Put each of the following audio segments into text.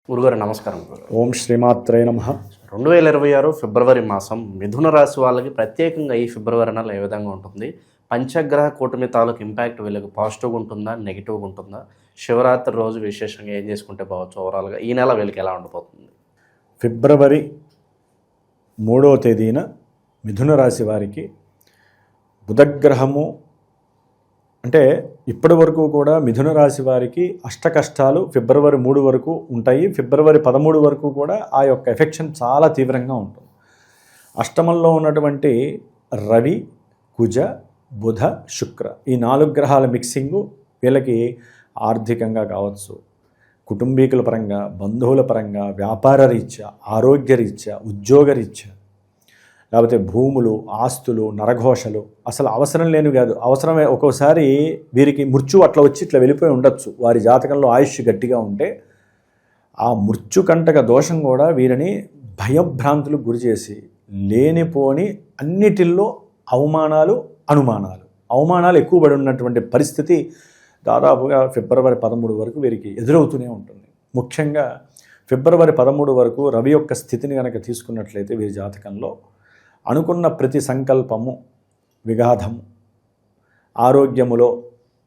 గురుగారు నమస్కారం. ఓం శ్రీమాత్రే నమః. 2026 ఫిబ్రవరి మాసం మిథున రాశి వాళ్ళకి ప్రత్యేకంగా ఈ ఫిబ్రవరి నెల ఏ విధంగా ఉంటుంది? పంచగ్రహ కూటమి తాలూకు ఇంపాక్ట్ వీళ్ళకి పాజిటివ్గా ఉంటుందా, నెగిటివ్గా ఉంటుందా? శివరాత్రి రోజు విశేషంగా ఏం చేసుకుంటే బావచ్చు? ఓవరాల్గా ఈ నెల వీళ్ళకి ఎలా ఉండబోతుంది? ఫిబ్రవరి 3వ తేదీన మిథున రాశి వారికి బుధగ్రహము అంటే ఇప్పటి వరకు కూడా మిథున రాశి వారికి అష్ట కష్టాలు ఫిబ్రవరి 3 వరకు ఉంటాయి. ఫిబ్రవరి 13 వరకు కూడా ఆ యొక్క ఎఫెక్షన్ చాలా తీవ్రంగా ఉంటుంది. అష్టమంలో ఉన్నటువంటి రవి, కుజ, బుధ, శుక్ర ఈ 4 గ్రహాల మిక్సింగు వీళ్ళకి ఆర్థికంగా కావచ్చు, కుటుంబీకుల పరంగా, బంధువుల పరంగా, వ్యాపార రీత్యా, ఆరోగ్య రీత్యా, ఉద్యోగ రీత్యా, లేకపోతే భూములు, ఆస్తులు, నరఘోషలు అసలు అవసరం లేనివి కాదు, అవసరమే. ఒక్కోసారి వీరికి మృత్యు అట్లా వచ్చి ఇట్లా వెళ్ళిపోయి ఉండొచ్చు. వారి జాతకంలో ఆయుష్ గట్టిగా ఉంటే ఆ మృత్యుకంటక దోషం కూడా వీరిని భయభ్రాంతులకు గురి చేసి లేనిపోని అన్నిటిల్లో అవమానాలు ఎక్కువ పడి ఉన్నటువంటి పరిస్థితి దాదాపుగా ఫిబ్రవరి 13 వరకు వీరికి ఎదురవుతూనే ఉంటుంది. ముఖ్యంగా ఫిబ్రవరి 13 వరకు రవి యొక్క స్థితిని కనుక తీసుకున్నట్లయితే వీరి జాతకంలో అనుకున్న ప్రతి సంకల్పము విఘాతము, ఆరోగ్యములో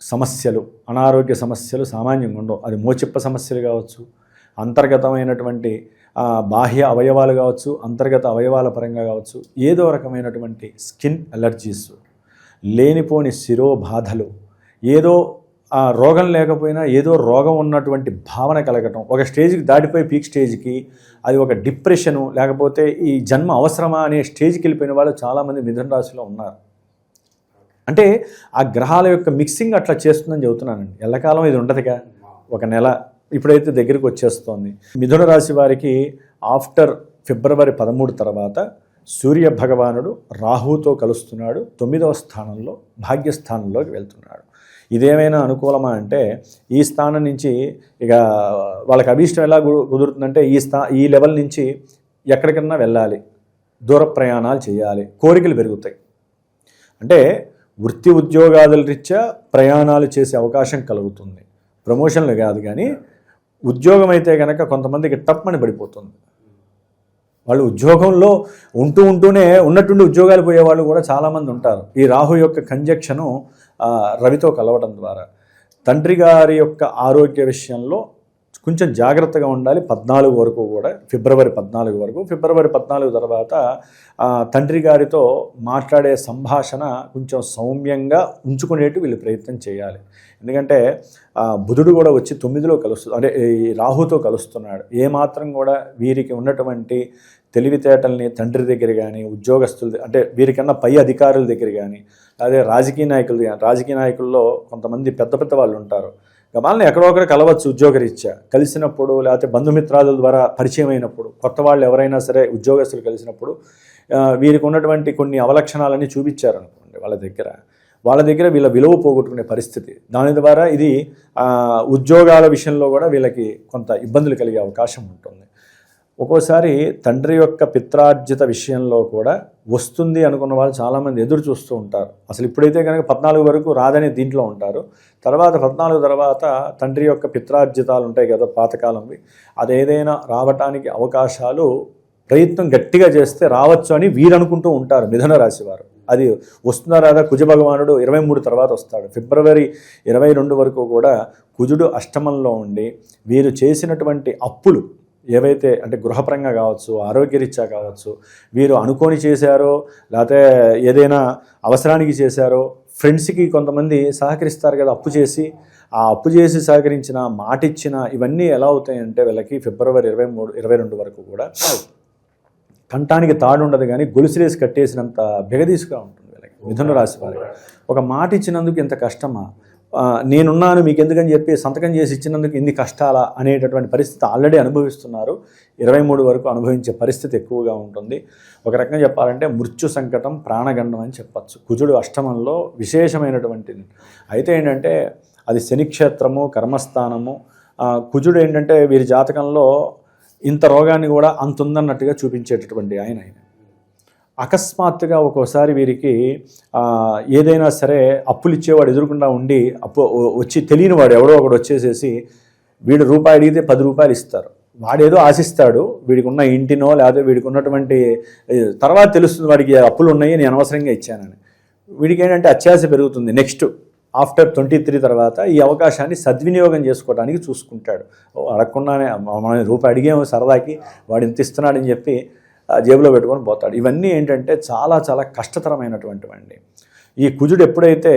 సమస్యలు, అనారోగ్య సమస్యలు సామాన్యంగా ఉండవు. అది మోచిప్ప సమస్యలు కావచ్చు, అంతర్గతమైనటువంటి బాహ్య అవయవాలు కావచ్చు, అంతర్గత అవయవాల పరంగా కావచ్చు, ఏదో రకమైనటువంటి స్కిన్ అలర్జీస్, లేనిపోని శిరోబాధలు, ఏదో రోగం లేకపోయినా ఏదో రోగం ఉన్నటువంటి భావన కలగటం, ఒక స్టేజ్కి దాటిపోయి పీక్ స్టేజ్కి అది ఒక డిప్రెషను, లేకపోతే ఈ జన్మ అవసరమా అనే స్టేజ్కి వెళ్ళిపోయిన వాళ్ళు చాలామంది మిథున రాశిలో ఉన్నారు. అంటే ఆ గ్రహాల యొక్క మిక్సింగ్ అట్లా చేస్తుందని చెబుతున్నానండి. ఎల్లకాలం ఇది ఉండదుగా, ఒక నెల ఇప్పుడైతే దగ్గరికి వచ్చేస్తోంది. మిథున రాశి వారికి ఆఫ్టర్ ఫిబ్రవరి 13 తర్వాత సూర్య భగవానుడు రాహుతో కలుస్తున్నాడు. 9వ స్థానంలో భాగ్యస్థానంలోకి వెళ్తున్నాడు. ఇదేమైనా అనుకూలమా అంటే ఈ స్థానం నుంచి ఇక వాళ్ళకి అభీష్టం ఎలా కుదురుతుందంటే ఈ లెవెల్ నుంచి ఎక్కడికన్నా వెళ్ళాలి, దూర ప్రయాణాలు చేయాలి, కోరికలు పెరుగుతాయి. అంటే వృత్తి ఉద్యోగాదుల రీత్యా ప్రయాణాలు చేసే అవకాశం కలుగుతుంది. ప్రమోషన్లు కాదు కానీ ఉద్యోగం అయితే కనుక కొంతమందికి టప్మని పడిపోతుంది. వాళ్ళు ఉద్యోగంలో ఉంటూనే ఉన్నట్టుండి ఉద్యోగాలు పోయేవాళ్ళు కూడా చాలామంది ఉంటారు. ఈ రాహు యొక్క కంజక్షను రవితో కలవడం ద్వారా తండ్రి గారి యొక్క ఆరోగ్య విషయంలో కొంచెం జాగ్రత్తగా ఉండాలి. 14 వరకు కూడా, ఫిబ్రవరి 14 వరకు. ఫిబ్రవరి 14 తర్వాత తండ్రి గారితో మాట్లాడే సంభాషణ కొంచెం సౌమ్యంగా ఉంచుకునేట్టు వీళ్ళు ప్రయత్నం చేయాలి. ఎందుకంటే బుధుడు కూడా వచ్చి 9లో కలుస్తుంది, అంటే ఈ రాహుతో కలుస్తున్నాడు. ఏమాత్రం కూడా వీరికి ఉన్నటువంటి తెలివితేటల్ని తండ్రి దగ్గర కానీ, ఉద్యోగస్తుల అంటే వీరికన్నా పై అధికారుల దగ్గర కానీ, అదే రాజకీయ నాయకుల్లో కొంతమంది పెద్ద వాళ్ళు ఉంటారు. వాళ్ళని ఎక్కడొక్కడ కలవచ్చు ఉద్యోగరీత్యా. కలిసినప్పుడు లేకపోతే బంధుమిత్రాదుల ద్వారా పరిచయం అయినప్పుడు, కొత్త వాళ్ళు ఎవరైనా సరే ఉద్యోగస్తులు కలిసినప్పుడు వీరికి ఉన్నటువంటి కొన్ని అవలక్షణాలన్నీ చూపించారనుకోండి వాళ్ళ దగ్గర వీళ్ళ విలువ పోగొట్టుకునే పరిస్థితి. దాని ద్వారా ఇది ఉద్యోగాల విషయంలో కూడా వీళ్ళకి కొంత ఇబ్బందులు కలిగే అవకాశం ఉంటుంది. ఒక్కోసారి తండ్రి యొక్క పిత్రార్జిత విషయంలో కూడా వస్తుంది అనుకున్న వాళ్ళు చాలామంది ఎదురు చూస్తూ ఉంటారు. అసలు ఇప్పుడైతే కనుక 14 వరకు రాదని దీంట్లో ఉంటారు. తర్వాత 14 తర్వాత తండ్రి యొక్క పిత్రార్జితాలు ఉంటాయి కదా పాతకాలంవి, అదేదైనా రావటానికి అవకాశాలు ప్రయత్నం గట్టిగా చేస్తే రావచ్చు అని వీరు అనుకుంటూ ఉంటారు మిథున రాశి వారు. అది వస్తుందా రాదా? కుజ భగవానుడు 23 తర్వాత వస్తాడు. ఫిబ్రవరి 22 వరకు కూడా కుజుడు అష్టమంలో ఉండి వీరు చేసినటువంటి అప్పులు ఏవైతే అంటే గృహపరంగా కావచ్చు, ఆరోగ్యరీత్యా కావచ్చు, వీరు అనుకోని చేశారో లేకపోతే ఏదైనా అవసరానికి చేశారో, ఫ్రెండ్స్కి కొంతమంది సహకరిస్తారు కదా అప్పు చేసి సహకరించిన, మాటిచ్చిన, ఇవన్నీ ఎలా అవుతాయంటే వీళ్ళకి ఫిబ్రవరి 22 వరకు కూడా కంఠానికి తాడు ఉండదు కానీ గొలుసులేసి కట్టేసినంత బెగదీసుగా ఉంటుంది వీళ్ళకి. మిథున రాశి వారికి ఒక మాట ఇచ్చినందుకు ఇంత కష్టమా, నేనున్నాను మీకు ఎందుకని చెప్పి సంతకం చేసి ఇచ్చినందుకు ఇన్ని కష్టాలా అనేటటువంటి పరిస్థితి ఆల్రెడీ అనుభవిస్తున్నారు. 23 వరకు అనుభవించే పరిస్థితి ఎక్కువగా ఉంటుంది. ఒక రకంగా చెప్పాలంటే మృత్యు సంకటం, ప్రాణగండం అని చెప్పచ్చు. కుజుడు అష్టమంలో విశేషమైనటువంటిది. అయితే ఏంటంటే అది శనిక్షేత్రము, కర్మస్థానము. కుజుడు ఏంటంటే వీరి జాతకంలో ఇంత రోగాన్ని కూడా అంతుందన్నట్టుగా చూపించేటటువంటి ఆయన. అకస్మాత్తుగా ఒక్కోసారి వీరికి ఏదైనా సరే అప్పులు ఇచ్చేవాడు ఎదురుకుండా ఉండి వచ్చి తెలియని వాడు ఎవడో ఒకడు వచ్చేసేసి వీడు రూపాయి అడిగితే 10 రూపాయలు ఇస్తారు. వాడేదో ఆశిస్తాడు, వీడికి ఉన్న ఇంటినో లేకపోతే వీడికి ఉన్నటువంటి తర్వాత తెలుస్తుంది వాడికి అప్పులు ఉన్నాయి నేను అనవసరంగా ఇచ్చానని. వీడికి ఏంటంటే అత్యాశ పెరుగుతుంది. నెక్స్ట్ ఆఫ్టర్ 23 తర్వాత ఈ అవకాశాన్ని సద్వినియోగం చేసుకోవడానికి చూసుకుంటాడు. అడగకుండానే మనం రూపాయి అడిగాము సరదాకి, వాడు ఇంత ఇస్తున్నాడని చెప్పి జేబులో పెట్టుకొని పోతాడు. ఇవన్నీ ఏంటంటే చాలా చాలా కష్టతరమైనటువంటివండి. ఈ కుజుడు ఎప్పుడైతే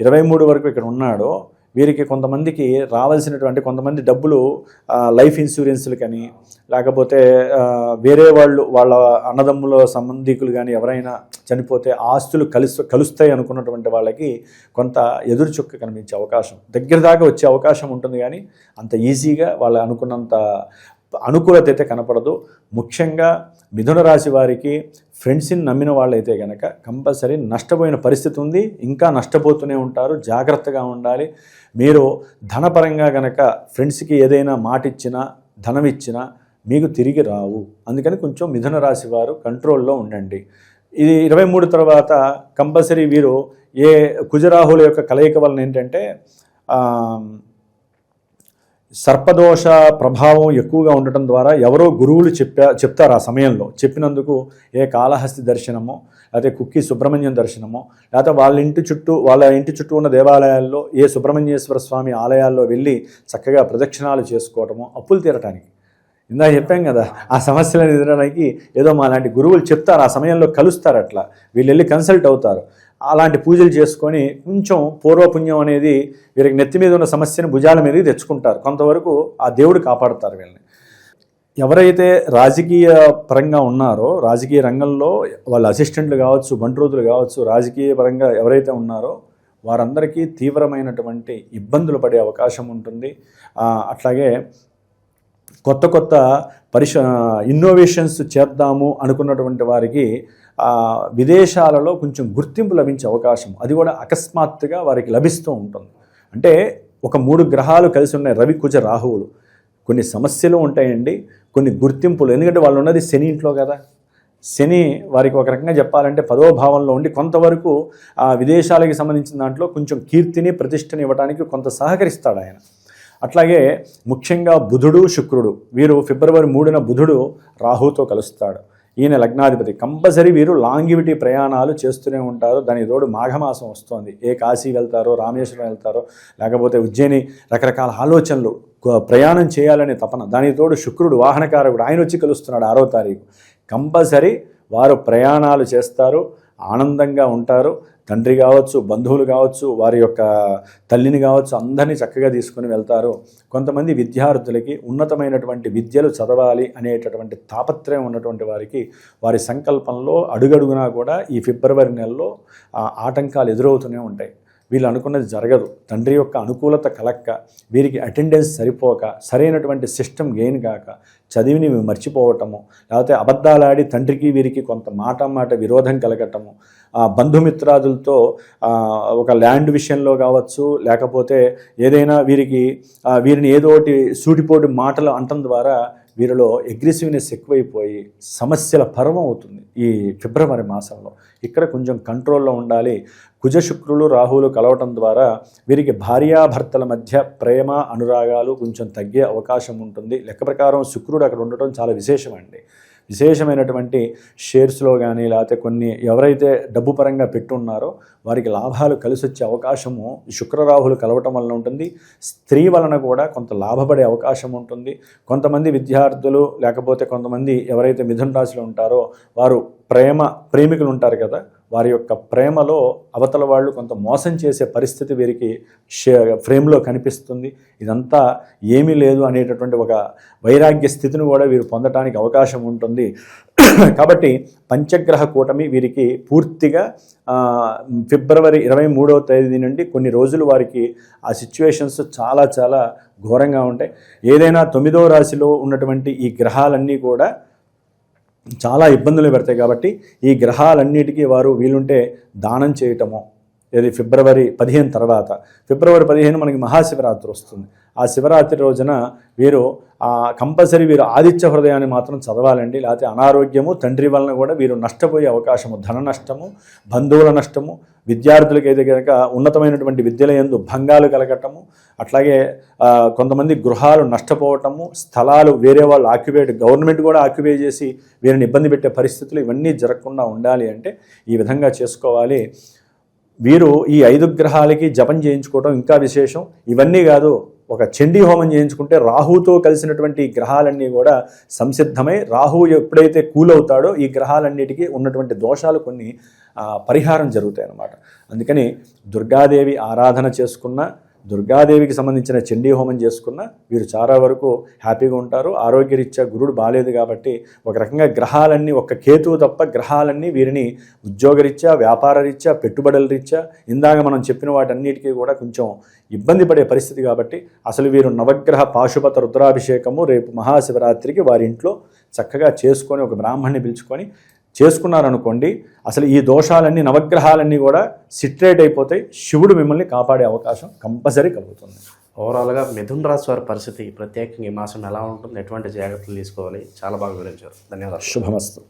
23 వరకు ఇక్కడ ఉన్నాడో వీరికి కొంతమందికి రావాల్సినటువంటి కొంతమంది డబ్బులు లైఫ్ ఇన్సూరెన్స్లు కానీ లేకపోతే వేరే వాళ్ళ అన్నదమ్ముల సంబంధికులు కానీ ఎవరైనా చనిపోతే ఆస్తులు కలుస్తాయి అనుకున్నటువంటి వాళ్ళకి కొంత ఎదురు చుక్క కనిపించే అవకాశం, దగ్గర దాకా వచ్చే అవకాశం ఉంటుంది. కానీ అంత ఈజీగా వాళ్ళు అనుకున్నంత అనుకూలత అయితే కనపడదు. ముఖ్యంగా మిథున రాశి వారికి ఫ్రెండ్స్ని నమ్మిన వాళ్ళైతే కనుక కంపల్సరీ నష్టపోయిన పరిస్థితి ఉంది, ఇంకా నష్టపోతూనే ఉంటారు. జాగ్రత్తగా ఉండాలి. మీరు ధనపరంగా కనుక ఫ్రెండ్స్కి ఏదైనా మాట ఇచ్చినా ధనం ఇచ్చినా మీకు తిరిగి రావు. అందుకని కొంచెం మిథున రాశి వారు కంట్రోల్లో ఉండండి. ఇది 23 తర్వాత కంపల్సరీ వీరు ఏ కుజరాహుల యొక్క కలయిక వలన ఏంటంటే సర్పదోష ప్రభావం ఎక్కువగా ఉండటం ద్వారా ఎవరో గురువులు చెప్తారు ఆ సమయంలో. చెప్పినందుకు ఏ కాళహస్తి దర్శనమో లేకపోతే కుక్కి సుబ్రహ్మణ్యం దర్శనమో లేకపోతే వాళ్ళ ఇంటి చుట్టూ ఉన్న దేవాలయాల్లో ఏ సుబ్రహ్మణ్యేశ్వర స్వామి ఆలయాల్లో వెళ్ళి చక్కగా ప్రదక్షిణాలు చేసుకోవటము అప్పులు తీరటానికి. ఇందాక చెప్పాం కదా, ఆ సమస్యలను ఎదురడానికి ఏదో మా లాంటి గురువులు చెప్తారు, ఆ సమయంలో కలుస్తారు, అట్లా వీళ్ళు వెళ్ళి కన్సల్ట్ అవుతారు. అలాంటి పూజలు చేసుకొని కొంచెం పూర్వపుణ్యం అనేది వీరికి నెత్తి మీద ఉన్న సమస్యను భుజాల మీదకి తెచ్చుకుంటారు. కొంతవరకు ఆ దేవుడు కాపాడుతారు వీళ్ళని. ఎవరైతే రాజకీయ పరంగా ఉన్నారో, రాజకీయ రంగంలో వాళ్ళ అసిస్టెంట్లు కావచ్చు, బంట్రోతులు కావచ్చు, రాజకీయ పరంగా ఎవరైతే ఉన్నారో వారందరికీ తీవ్రమైనటువంటి ఇబ్బందులు పడే అవకాశం ఉంటుంది. అట్లాగే కొత్త ఇన్నోవేషన్స్ చేద్దాము అనుకున్నటువంటి వారికి విదేశాలలో కొంచెం గుర్తింపు లభించే అవకాశం, అది కూడా అకస్మాత్తుగా వారికి లభిస్తూ ఉంటుంది. అంటే ఒక 3 గ్రహాలు కలిసి ఉన్నాయి, రవి కుజ రాహువులు. కొన్ని సమస్యలు ఉంటాయండి, కొన్ని గుర్తింపులు. ఎందుకంటే వాళ్ళు ఉన్నది శని ఇంట్లో కదా. శని వారికి ఒక రకంగా చెప్పాలంటే 10వ భావంలో ఉండి కొంతవరకు విదేశాలకి సంబంధించిన దాంట్లో కొంచెం కీర్తిని ప్రతిష్టని ఇవ్వడానికి కొంత సహకరిస్తాడు ఆయన. అట్లాగే ముఖ్యంగా బుధుడు శుక్రుడు, వీరు ఫిబ్రవరి 3న బుధుడు రాహుతో కలుస్తాడు. ఈయన లగ్నాధిపతి. కంపల్సరీ వీరు లాంగివిటీ ప్రయాణాలు చేస్తూనే ఉంటారు. దాని తోడు మాఘమాసం వస్తోంది. ఏ కాశీ వెళ్తారో, రామేశ్వరం వెళ్తారో, లేకపోతే ఉజ్జయిని, రకరకాల ఆలోచనలు, ప్రయాణం చేయాలనే తపన. దాని తోడు శుక్రుడు వాహనకారకుడు, ఆయన వచ్చి కలుస్తున్నాడు 6వ తారీఖు. కంపల్సరీ వారు ప్రయాణాలు చేస్తారు, ఆనందంగా ఉంటారు. తండ్రి కావచ్చు, బంధువులు కావచ్చు, వారి యొక్క తల్లిని కావచ్చు, అందరినీ చక్కగా తీసుకుని వెళ్తారు. కొంతమంది విద్యార్థులకి ఉన్నతమైనటువంటి విద్యలు చదవాలి అనేటటువంటి తాపత్రయం ఉన్నటువంటి వారికి వారి సంకల్పంలో అడుగడుగునా కూడా ఈ ఫిబ్రవరి నెలలో ఆటంకాలు ఎదురవుతూనే ఉంటాయి. వీళ్ళు అనుకున్నది జరగదు. తండ్రి యొక్క అనుకూలత కలక్క, వీరికి అటెండెన్స్ సరిపోక, సరైనటువంటి సిస్టమ్ గెయిన్ కాక, చదివిని మర్చిపోవటము, లేకపోతే అబద్ధాలాడి తండ్రికి వీరికి కొంత మాట విరోధం కలగటము, బంధుమిత్రాదులతో ఒక ల్యాండ్ విషయంలో కావచ్చు, లేకపోతే ఏదైనా వీరిని ఏదోటి సూటిపోటి మాటలు అనటం ద్వారా వీరిలో అగ్రెసివ్నెస్ ఎక్కువైపోయి సమస్యల పర్వం అవుతుంది ఈ ఫిబ్రవరి మాసంలో. ఇక్కడ కొంచెం కంట్రోల్లో ఉండాలి. కుజ శుక్రులు రాహువులు కలవటం ద్వారా వీరికి భార్యాభర్తల మధ్య ప్రేమ అనురాగాలు కొంచెం తగ్గే అవకాశం ఉంటుంది. లెక్క ప్రకారం శుక్రుడు అక్కడ ఉండటం చాలా విశేషమండి. విశేషమైనటువంటి షేర్స్లో కానీ లేకపోతే కొన్ని ఎవరైతే డబ్బు పరంగా పెట్టున్నారో వారికి లాభాలు కలిసి వచ్చే అవకాశము శుక్రరాహులు కలవటం వలన ఉంటుంది. స్త్రీ వలన కూడా కొంత లాభపడే అవకాశం ఉంటుంది. కొంతమంది విద్యార్థులు లేకపోతే కొంతమంది ఎవరైతే మిథున రాశిలో ఉంటారో వారు ప్రేమికులు ఉంటారు కదా, వారి యొక్క ప్రేమలో అవతల వాళ్ళు కొంత మోసం చేసే పరిస్థితి వీరికి ఫ్రేమ్లో కనిపిస్తుంది. ఇదంతా ఏమీ లేదు అనేటటువంటి ఒక వైరాగ్య స్థితిని కూడా వీరు పొందడానికి అవకాశం ఉంటుంది. కాబట్టి పంచగ్రహ కూటమి వీరికి పూర్తిగా ఫిబ్రవరి 23వ తేదీ నుండి కొన్ని రోజులు వారికి ఆ సిచ్యువేషన్స్ చాలా చాలా ఘోరంగా ఉంటాయి. ఏదైనా 9వ రాశిలో ఉన్నటువంటి ఈ గ్రహాలన్నీ కూడా చాలా ఇబ్బందులు పెడతాయి. కాబట్టి ఈ గ్రహాలన్నిటికీ వారు వీలుంటే దానం చేయటము, ఇది ఫిబ్రవరి 15 తర్వాత. ఫిబ్రవరి 15 మనకి మహాశివరాత్రి వస్తుంది. ఆ శివరాత్రి రోజున వీరు కంపల్సరీ వీరు ఆదిత్య హృదయాన్ని మాత్రం చదవాలండి. లేకపోతే అనారోగ్యము, తండ్రి వలన కూడా వీరు నష్టపోయే అవకాశము, ధన నష్టము, బంధువుల నష్టము, విద్యార్థులకైతే కనుక ఉన్నతమైనటువంటి విద్యల యందు భంగాలు కలగటము, అట్లాగే కొంతమంది గృహాలు నష్టపోవటము, స్థలాలు వేరే వాళ్ళు గవర్నమెంట్ కూడా ఆక్యుపై చేసి వీరిని ఇబ్బంది పెట్టే పరిస్థితులు ఇవన్నీ జరగకుండా ఉండాలి అంటే ఈ విధంగా చేసుకోవాలి. వీరు ఈ 5 గ్రహాలకి జపం చేయించుకోవడం ఇంకా విశేషం. ఇవన్నీ కాదు, ఒక చండీ హోమం చేయించుకుంటే రాహుతో కలిసినటువంటి ఈ గ్రహాలన్నీ కూడా సంసిద్ధమై రాహు ఎప్పుడైతే కూల్ అవుతాడో ఈ గ్రహాలన్నిటికీ ఉన్నటువంటి దోషాలు కొన్ని పరిహారం జరుగుతాయి అన్నమాట. అందుకని దుర్గాదేవి ఆరాధన చేసుకున్న, దుర్గాదేవికి సంబంధించిన చండీ హోమం చేసుకున్న వీరు చాలా వరకు హ్యాపీగా ఉంటారు. ఆరోగ్యరీత్యా గురుడు బాలేదు కాబట్టి ఒక రకంగా గ్రహాలన్నీ, ఒక్క కేతువు తప్ప గ్రహాలన్నీ వీరిని ఉద్యోగరీత్యా, వ్యాపార రీత్యా, పెట్టుబడుల రీత్యా ఇందాక మనం చెప్పిన వాటన్నిటికీ కూడా కొంచెం ఇబ్బంది పడే పరిస్థితి. కాబట్టి అసలు వీరు నవగ్రహ పాశుపత రుద్రాభిషేకము రేపు మహాశివరాత్రికి వారి ఇంట్లో చక్కగా చేసుకొని ఒక బ్రాహ్మణ్ణి పిలుచుకొని చేసుకున్నారనుకోండి, అసలు ఈ దోషాలన్నీ, నవగ్రహాలన్నీ కూడా సిట్రేట్ అయిపోతాయి. శివుడు మిమ్మల్ని కాపాడే అవకాశం కంపల్సరీ కలుగుతుంది. ఓవరాల్గా మిథున రాశి వారి పరిస్థితి ప్రత్యేకంగా ఈ మాసం ఎలా ఉంటుంది, ఎటువంటి జాగ్రత్తలు తీసుకోవాలి, చాలా బాగా వివరించారు. ధన్యవాదాలు. శుభమస్తు.